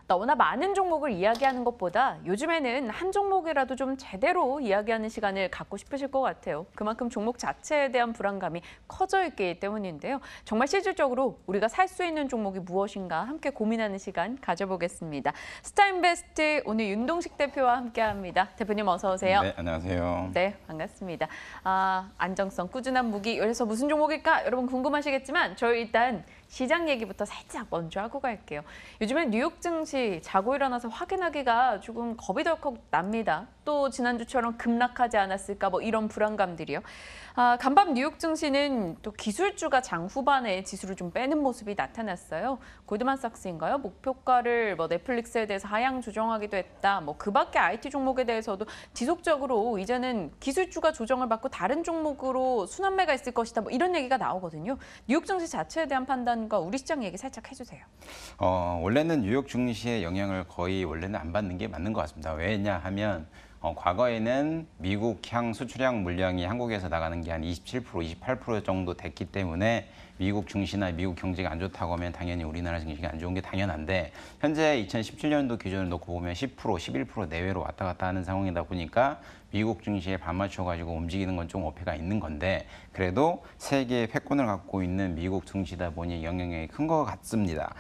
너무나 많은 종목을 이야기하는 것보다 요즘에는 한 종목이라도 좀 제대로 이야기하는 시간을 갖고 싶으실 것 같아요. 그만큼 종목 자체에 대한 불안감이 커져 있기 때문인데요. 정말 실질적으로 우리가 살 수 있는 종목이 무엇인가 함께 고민하는 시간 가져보겠습니다. 스타인베스트 오늘 윤동식 대표와 함께합니다. 대표님 어서 오세요. 네, 안녕하세요. 네, 반갑습니다. 안정성, 꾸준한 무기, 그래서 무슨 종목일까? 여러분 궁금하시겠지만 저희 일단 시장 얘기부터 살짝 먼저 하고 갈게요. 요즘엔 뉴욕 증시 자고 일어나서 확인하기가 조금 겁이 덜컥 납니다. 또 지난주처럼 급락하지 않았을까 뭐 이런 불안감들이요. 간밤 뉴욕 증시는 또 기술주가 장 후반에 지수를 좀 빼는 모습이 나타났어요. 골드만삭스인가요? 목표가를 뭐 넷플릭스에 대해서 하향 조정하기도 했다. 뭐 그밖에 IT 종목에 대해서도 지속적으로 이제는 기술주가 조정을 받고 다른 종목으로 순환매가 있을 것이다. 뭐 이런 얘기가 나오거든요. 뉴욕 증시 자체에 대한 판단과 우리 시장 얘기 살짝 해주세요. 원래는 뉴욕 증시의 영향을 거의 원래는 안 받는 게 맞는 것 같습니다. 왜냐하면 과거에는 미국향 수출향 물량이 한국에서 나가는 게 한 27%, 28% 정도 됐기 때문에 미국 증시나 미국 경제가 안 좋다고 하면 당연히 우리나라 증시가 안 좋은 게 당연한데 현재 2017년도 기준을 놓고 보면 10%, 11% 내외로 왔다 갔다 하는 상황이다 보니까 미국 증시에 반맞춰가지고 움직이는 건 좀 어폐가 있는 건데 그래도 세계의 패권을 갖고 있는 미국 증시다 보니 영향력이 큰 것 같습니다.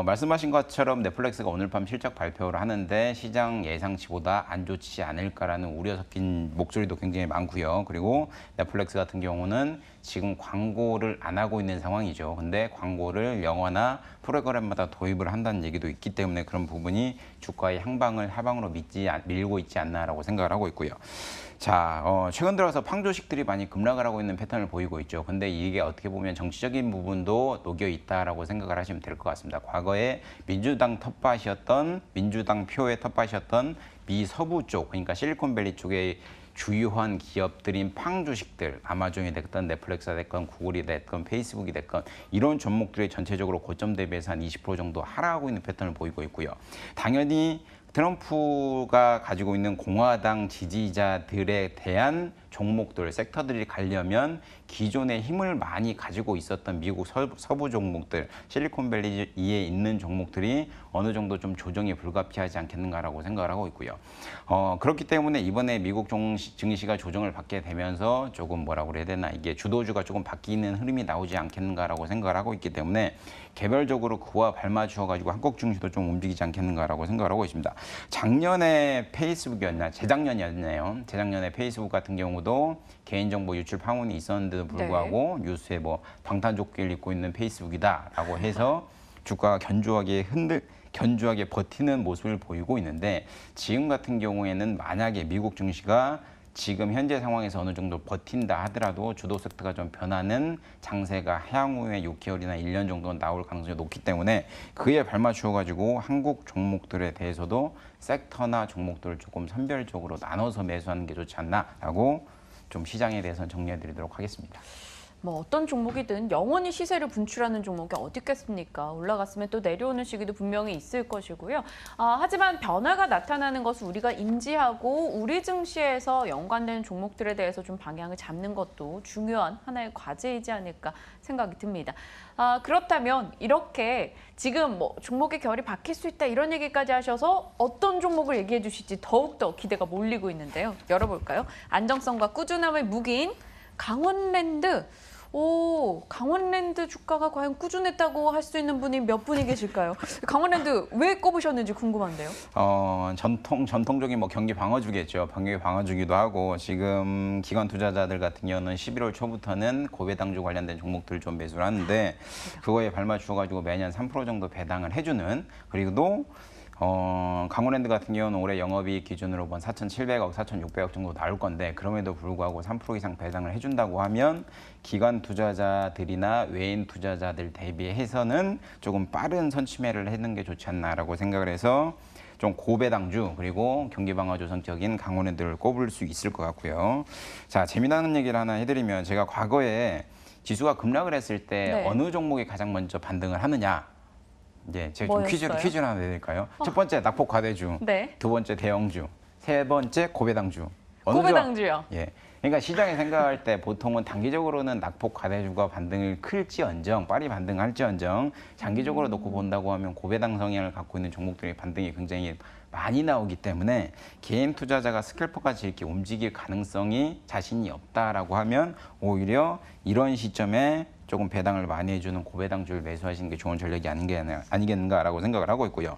말씀하신 것처럼 넷플릭스가 오늘 밤 실적 발표를 하는데 시장 예상치보다 안 좋지 않을까라는 우려 섞인 목소리도 굉장히 많고요. 그리고 넷플릭스 같은 경우는 지금 광고를 안 하고 있는 상황이죠. 근데 광고를 영화나 프로그램마다 도입을 한다는 얘기도 있기 때문에 그런 부분이 주가의 향방을 하방으로 밀고 있지 않나라고 생각을 하고 있고요. 자, 최근 들어서 팡조식들이 많이 급락을 하고 있는 패턴을 보이고 있죠. 근데 이게 어떻게 보면 정치적인 부분도 녹여 있다라고 생각을 하시면 될 것 같습니다. 과거에 민주당 표의 텃밭이었던 미 서부 쪽, 그러니까 실리콘밸리 쪽의 주요한 기업들인 팡 주식들, 아마존이 됐건 넷플릭스가 됐건 구글이 됐건 페이스북이 됐건 이런 종목들이 전체적으로 고점 대비해서 한 20% 정도 하락하고 있는 패턴을 보이고 있고요. 당연히 트럼프가 가지고 있는 공화당 지지자들에 대한 종목들, 섹터들이 가려면 기존에 힘을 많이 가지고 있었던 미국 서부 종목들, 실리콘밸리에 있는 종목들이 어느 정도 좀 조정이 불가피하지 않겠는가라고 생각을 하고 있고요. 그렇기 때문에 이번에 미국 증시가 조정을 받게 되면서 조금 뭐라고 그래야 되나 이게 주도주가 조금 바뀌는 흐름이 나오지 않겠는가라고 생각을 하고 있기 때문에 개별적으로 그와 발맞추어 가지고 한국 증시도 좀 움직이지 않겠는가라고 생각을 하고 있습니다. 작년에 페이스북이었나 재작년이었나요? 재작년에 페이스북 같은 경우도 개인정보 유출 파문이 있었는데도 불구하고 네. 뉴스에 뭐 방탄조끼를 입고 있는 페이스북이다라고 해서 주가가 견주하게 버티는 모습을 보이고 있는데 지금 같은 경우에는 만약에 미국 증시가 지금 현재 상황에서 어느 정도 버틴다 하더라도 주도 섹터가 좀 변하는 장세가 향후에 6개월이나 1년 정도는 나올 가능성이 높기 때문에 그에 발맞추어 가지고 한국 종목들에 대해서도 섹터나 종목들을 조금 선별적으로 나눠서 매수하는 게 좋지 않나라고 좀 시장에 대해서는 정리해 드리도록 하겠습니다. 뭐 어떤 종목이든 영원히 시세를 분출하는 종목이 어디 있겠습니까? 올라갔으면 또 내려오는 시기도 분명히 있을 것이고요. 하지만 변화가 나타나는 것을 우리가 인지하고 우리 증시에서 연관된 종목들에 대해서 좀 방향을 잡는 것도 중요한 하나의 과제이지 않을까 생각이 듭니다. 그렇다면 이렇게 지금 뭐 종목의 결이 바뀔 수 있다 이런 얘기까지 하셔서 어떤 종목을 얘기해 주실지 더욱더 기대가 몰리고 있는데요. 열어볼까요? 안정성과 꾸준함의 무기인 강원랜드. 강원랜드 주가가 과연 꾸준했다고 할 수 있는 분이 몇 분이 계실까요? 강원랜드 왜 꼽으셨는지 궁금한데요. 전통적인 뭐 경기 방어주겠죠. 경기 방어주기도 하고 지금 기관 투자자들 같은 경우는 11월 초부터는 고배당주 관련된 종목들을 좀 매수를 하는데 그거에 발맞추어 가지고 매년 3% 정도 배당을 해주는 그리고 강원랜드 같은 경우는 올해 영업이익 기준으로 본 4,700억, 4,600억 정도 나올 건데 그럼에도 불구하고 3% 이상 배당을 해준다고 하면 기관 투자자들이나 외인 투자자들 대비해서는 조금 빠른 선취매를 하는 게 좋지 않나라고 생각을 해서 좀 고배당주 그리고 경기방어주 성격인 강원랜드를 꼽을 수 있을 것 같고요. 자, 재미나는 얘기를 하나 해드리면 제가 과거에 지수가 급락을 했을 때 네. 어느 종목이 가장 먼저 반등을 하느냐 네, 제가 좀 퀴즈를 하나 내드릴까요? 첫 번째 낙폭과대주, 네. 두 번째 대형주, 세 번째 고배당주. 고배당주요? 예. 그러니까 시장이 생각할 때 보통은 단기적으로는 낙폭 과대주가 반등을 클지언정, 빨리 반등할지언정 장기적으로 놓고 본다고 하면 고배당 성향을 갖고 있는 종목들의 반등이 굉장히 많이 나오기 때문에 개인 투자자가 스캘퍼까지 이렇게 움직일 가능성이 자신이 없다라고 하면 오히려 이런 시점에 조금 배당을 많이 해주는 고배당주를 매수하시는 게 좋은 전략이 아니겠는가라고 생각을 하고 있고요.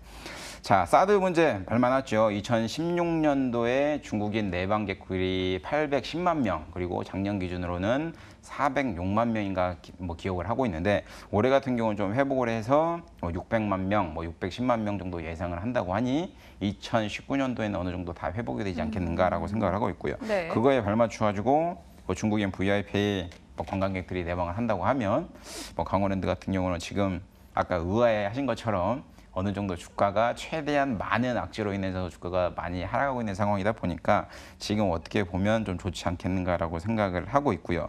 자, 사드 문제 발만했죠. 2016년도에 중국인 내방 개꿀이 810만 명, 그리고 작년 기준으로는 406만 명인가 기억을 하고 있는데 올해 같은 경우는 좀 회복을 해서 600만 명, 610만 명 정도 예상을 한다고 하니 2019년도에는 어느 정도 다 회복이 되지 않겠는가라고 생각을 하고 있고요. 네. 그거에 발맞춰가지고 중국인 VIP 관광객들이 내방을 한다고 하면 강원랜드 같은 경우는 지금 아까 의아해하신 것처럼 어느 정도 주가가 최대한 많은 악재로 인해서 주가가 많이 하락하고 있는 상황이다 보니까 지금 어떻게 보면 좀 좋지 않겠는가라고 생각을 하고 있고요.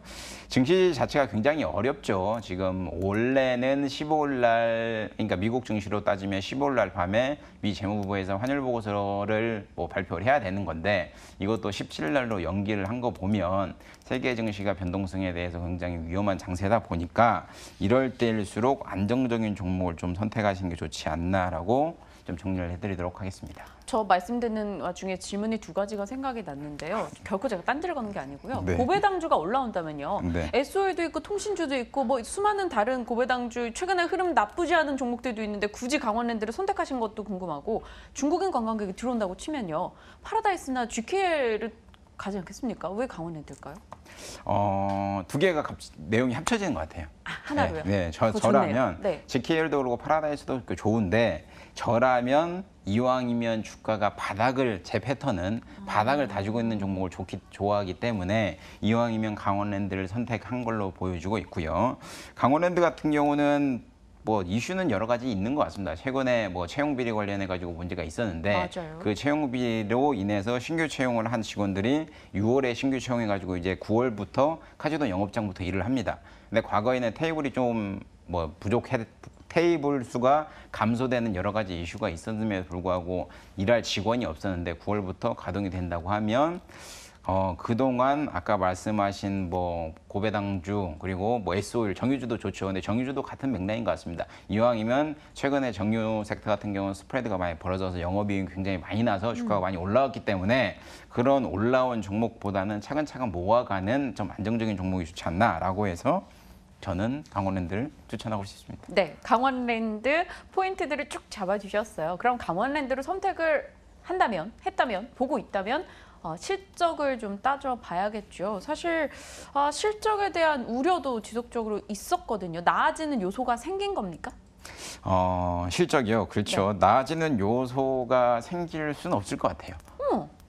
증시 자체가 굉장히 어렵죠. 지금 원래는 15일 날, 그러니까 미국 증시로 따지면 15일 날 밤에 미 재무부에서 환율 보고서를 발표를 해야 되는 건데 이것도 17일 날로 연기를 한 거 보면 세계 증시가 변동성에 대해서 굉장히 위험한 장세다 보니까 이럴 때일수록 안정적인 종목을 좀 선택하시는 게 좋지 않나라고 좀 정리를 해드리도록 하겠습니다. 저 말씀 듣는 와중에 질문이 두 가지가 생각이 났는데요. 결코 제가 딴 데를 가는 게 아니고요. 네. 고배당주가 올라온다면요. 네. SOL도 있고 통신주도 있고 수많은 다른 고배당주 최근에 흐름 나쁘지 않은 종목들도 있는데 굳이 강원랜드를 선택하신 것도 궁금하고 중국인 관광객이 들어온다고 치면요. 파라다이스나 GKL을 가지 않겠습니까? 왜 강원랜드일까요? 두 개가 내용이 합쳐지는 것 같아요. 하나로요? 네, 그거 저라면 좋네요. 네. GKL도 그렇고 파라다이스도 좋은데 저라면 이왕이면 주가가 제 패턴은 바닥을 다지고 있는 종목을 좋아하기 때문에 이왕이면 강원랜드를 선택한 걸로 보여주고 있고요. 강원랜드 같은 경우는 이슈는 여러 가지 있는 것 같습니다. 최근에 채용 비리 관련해 가지고 문제가 있었는데 맞아요. 그 채용 비리로 인해서 신규 채용을 한 직원들이 6월에 신규 채용해 가지고 이제 9월부터 카지노 영업장부터 일을 합니다. 근데 과거에는 테이블이 좀 테이블 수가 감소되는 여러 가지 이슈가 있었음에도 불구하고 일할 직원이 없었는데 9월부터 가동이 된다고 하면 그동안 아까 말씀하신 고배당주 그리고 SO일 정유주도 좋죠. 근데 정유주도 같은 맥락인 것 같습니다. 이왕이면 최근에 정유 섹터 같은 경우는 스프레드가 많이 벌어져서 영업이익이 굉장히 많이 나서 주가가 많이 올라왔기 때문에 그런 올라온 종목보다는 차근차근 모아가는 좀 안정적인 종목이 좋지 않나라고 해서 저는 강원랜드를 추천하고 싶습니다. 네, 강원랜드 포인트들을 쭉 잡아주셨어요. 그럼 강원랜드를 선택을 했다면, 보고 있다면 실적을 좀 따져봐야겠죠. 사실 실적에 대한 우려도 지속적으로 있었거든요. 나아지는 요소가 생긴 겁니까? 실적이요. 그렇죠. 네. 나아지는 요소가 생길 수는 없을 것 같아요.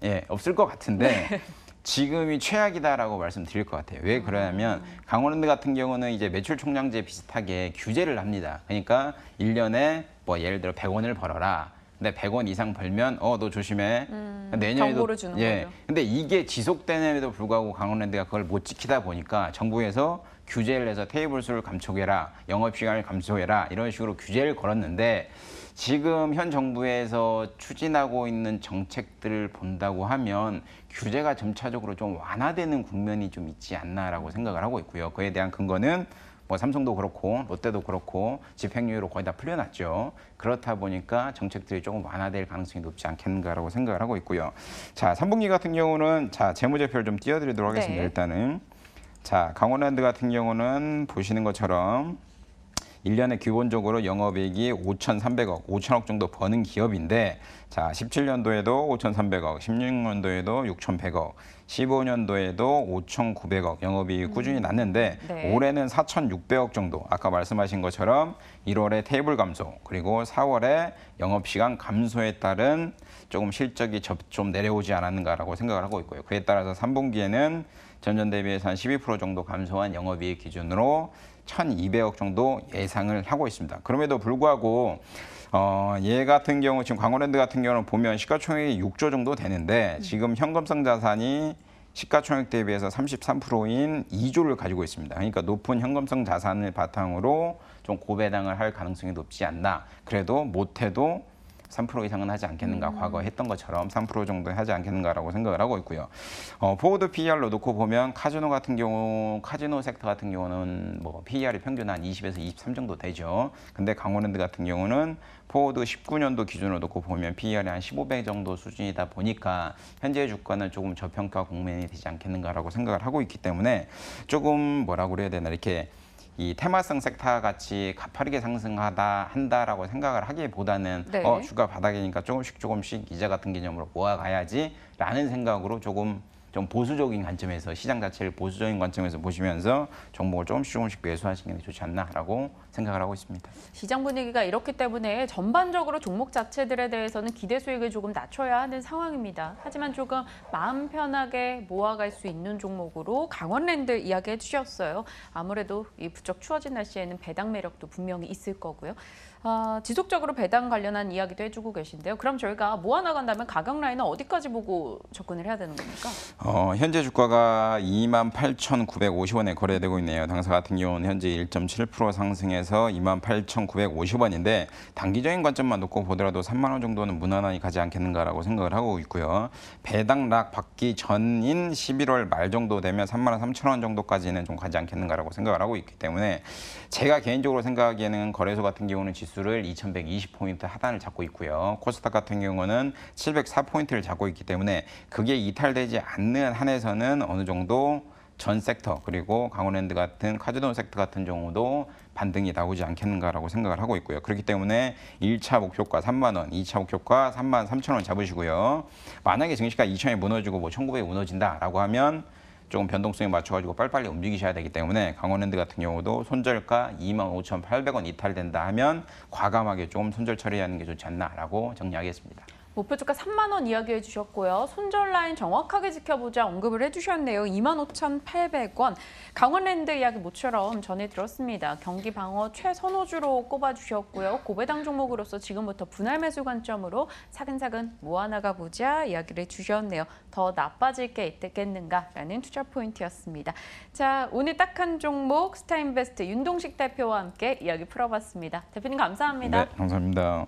예, 없을 것 같은데 네. 지금이 최악이다라고 말씀드릴 것 같아요. 왜 그러냐면 강원랜드 같은 경우는 이제 매출 총량제 비슷하게 규제를 합니다. 그러니까 1년에 예를 들어 100원을 벌어라. 근데 100원 이상 벌면 너 조심해. 내년에도 정보를 주는 거죠. 근데 이게 지속되는데도 불구하고 강원랜드가 그걸 못 지키다 보니까 정부에서 규제를 해서 테이블 수를 감축해라, 영업 시간을 감소해라 이런 식으로 규제를 걸었는데 지금 현 정부에서 추진하고 있는 정책들을 본다고 하면 규제가 점차적으로 좀 완화되는 국면이 좀 있지 않나라고 생각을 하고 있고요. 그에 대한 근거는 삼성도 그렇고 롯데도 그렇고 집행유예로 거의 다 풀려났죠. 그렇다 보니까 정책들이 조금 완화될 가능성이 높지 않겠는가라고 생각을 하고 있고요. 자, 3분기 같은 경우는 재무제표를 좀 띄워드리도록 하겠습니다. 네. 일단은 강원랜드 같은 경우는 보시는 것처럼 1년에 기본적으로 영업이익이 5,300억, 5천억 정도 버는 기업인데 17년도에도 5,300억, 16년도에도 6,100억, 15년도에도 5,900억 영업이익이 꾸준히 났는데 네. 올해는 4,600억 정도 아까 말씀하신 것처럼 1월에 테이블 감소 그리고 4월에 영업시간 감소에 따른 조금 실적이 좀 내려오지 않았는가라고 생각을 하고 있고요. 그에 따라서 3분기에는 전년 대비해서 한 12% 정도 감소한 영업이익 기준으로 1,200억 정도 예상을 하고 있습니다. 그럼에도 불구하고 얘 같은 경우 지금 강원랜드 같은 경우는 보면 시가총액이 6조 정도 되는데 지금 현금성 자산이 시가총액 대비해서 33%인 2조를 가지고 있습니다. 그러니까 높은 현금성 자산을 바탕으로 좀 고배당을 할 가능성이 높지 않나. 그래도 못해도 3% 이상은 하지 않겠는가, 과거 했던 것처럼 3% 정도 하지 않겠는가라고 생각을 하고 있고요. 포워드 PER로 놓고 보면 카지노 같은 경우, 카지노 섹터 같은 경우는 뭐 PER이 평균 한 20에서 23 정도 되죠. 근데 강원랜드 같은 경우는 포워드 19년도 기준으로 놓고 보면 PER이 한 15배 정도 수준이다 보니까 현재 주가는 조금 저평가 국면이 되지 않겠는가라고 생각을 하고 있기 때문에 조금 뭐라고 그래야 되나, 이렇게 이 테마성 섹터 같이 가파르게 한다라고 생각을 하기보다는 네. 주가 바닥이니까 조금씩 이자 같은 개념으로 모아가야지라는 생각으로 좀 보수적인 관점에서, 시장 자체를 보수적인 관점에서 보시면서 종목을 조금씩 매수하시는 게 좋지 않나라고 생각을 하고 있습니다. 시장 분위기가 이렇기 때문에 전반적으로 종목 자체들에 대해서는 기대 수익을 조금 낮춰야 하는 상황입니다. 하지만 조금 마음 편하게 모아갈 수 있는 종목으로 강원랜드 이야기해 주셨어요. 아무래도 이 부쩍 추워진 날씨에는 배당 매력도 분명히 있을 거고요. 지속적으로 배당 관련한 이야기도 해주고 계신데요. 그럼 저희가 모아나간다면 가격 라인은 어디까지 보고 접근을 해야 되는 겁니까? 현재 주가가 28,950원에 거래되고 있네요. 당사 같은 경우는 현재 1.7% 상승해서 28,950원인데 단기적인 관점만 놓고 보더라도 3만 원 정도는 무난하게 가지 않겠는가라고 생각을 하고 있고요. 배당 락 받기 전인 11월 말 정도 되면 3만 원 3천 원 정도까지는 좀 가지 않겠는가라고 생각을 하고 있기 때문에 제가 개인적으로 생각하기에는 거래소 같은 경우는 지수를 2120포인트 하단을 잡고 있고요. 코스닥 같은 경우는 704포인트를 잡고 있기 때문에 그게 이탈되지 않는 한에서는 어느 정도 전 섹터, 그리고 강원랜드 같은 카지노 섹터 같은 경우도 반등이 나오지 않겠는가라고 생각을 하고 있고요. 그렇기 때문에 1차 목표가 3만 원, 2차 목표가 3만 3천 원 잡으시고요. 만약에 증시가 2천이 무너지고 뭐 1,900이 무너진다라고 하면 조금 변동성에 맞춰가지고 빨리빨리 움직이셔야 되기 때문에 강원랜드 같은 경우도 손절가 25,800원 이탈된다 하면 과감하게 좀 손절 처리하는 게 좋지 않나라고 정리하겠습니다. 목표 주가 3만 원 이야기해 주셨고요. 손절 라인 정확하게 지켜보자 언급을 해주셨네요. 25,800원. 강원랜드 이야기 모처럼 전해 들었습니다. 경기 방어 최선호주로 꼽아주셨고요. 고배당 종목으로서 지금부터 분할 매수 관점으로 차근차근 모아나가 보자 이야기를 주셨네요. 더 나빠질 게 있겠는가라는 투자 포인트였습니다. 자, 오늘 딱 한 종목 스타인베스트 윤동식 대표와 함께 이야기 풀어봤습니다. 대표님 감사합니다. 네, 감사합니다.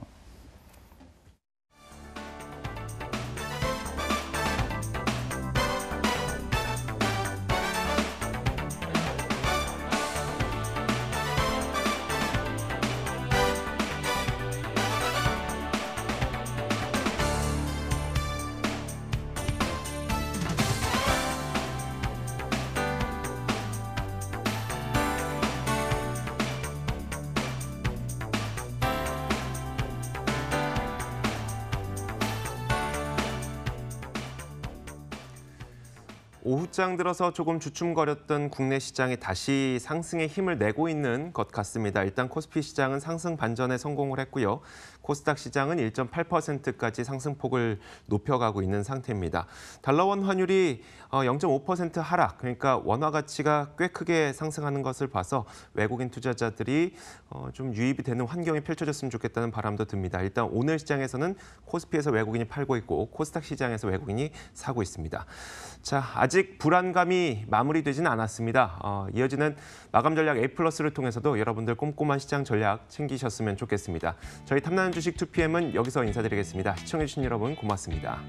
오후장 들어서 조금 주춤거렸던 국내 시장이 다시 상승의 힘을 내고 있는 것 같습니다. 일단 코스피 시장은 상승 반전에 성공을 했고요. 코스닥 시장은 1.8%까지 상승폭을 높여가고 있는 상태입니다. 달러원 환율이 0.5% 하락, 그러니까 원화 가치가 꽤 크게 상승하는 것을 봐서 외국인 투자자들이 좀 유입이 되는 환경이 펼쳐졌으면 좋겠다는 바람도 듭니다. 일단 오늘 시장에서는 코스피에서 외국인이 팔고 있고 코스닥 시장에서 외국인이 사고 있습니다. 자, 아직 불안감이 마무리되지는 않았습니다. 이어지는 마감 전략 A+를 통해서도 여러분들 꼼꼼한 시장 전략 챙기셨으면 좋겠습니다. 저희 탐나는 주식 2PM은 여기서 인사드리겠습니다. 시청해주신 여러분 고맙습니다.